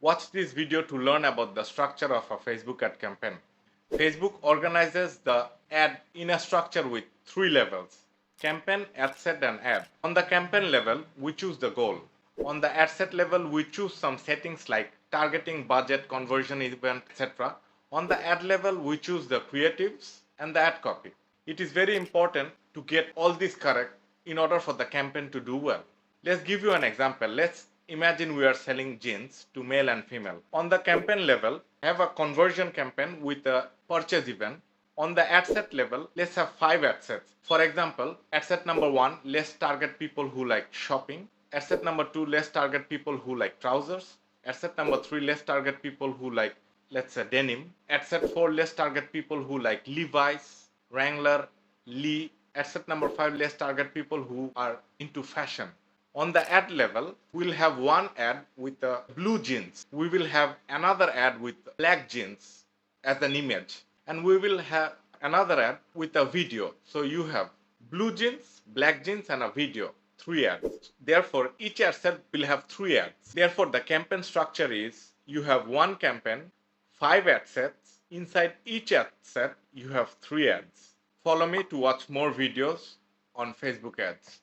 Watch this video to learn about the structure of a Facebook ad campaign. Facebook organizes the ad in a structure with 3 levels: campaign, ad set and ad. On the campaign level, we choose the goal. On the ad set level, we choose some settings like targeting, budget, conversion event, etc. On the ad level, we choose the creatives and the ad copy. It is very important to get all this correct in order for the campaign to do well. Let's give you an example. Let's imagine we are selling jeans to male and female. On the campaign level, have a conversion campaign with a purchase event. On the ad set level, let's have 5 ad sets. For example, ad set number 1, let's target people who like shopping. Ad set number 2, let's target people who like trousers. Ad set number 3, let's target people who like, let's say, denim. Ad set 4, let's target people who like Levi's, Wrangler, Lee. Ad set number 5, let's target people who are into fashion. On the ad level, we'll have one ad with the blue jeans. We will have another ad with black jeans as an image. And we will have another ad with a video. So you have blue jeans, black jeans and a video. 3 ads. Therefore, each ad set will have 3 ads. Therefore, the campaign structure is you have one campaign, 5 ad sets. Inside each ad set, you have 3 ads. Follow me to watch more videos on Facebook ads.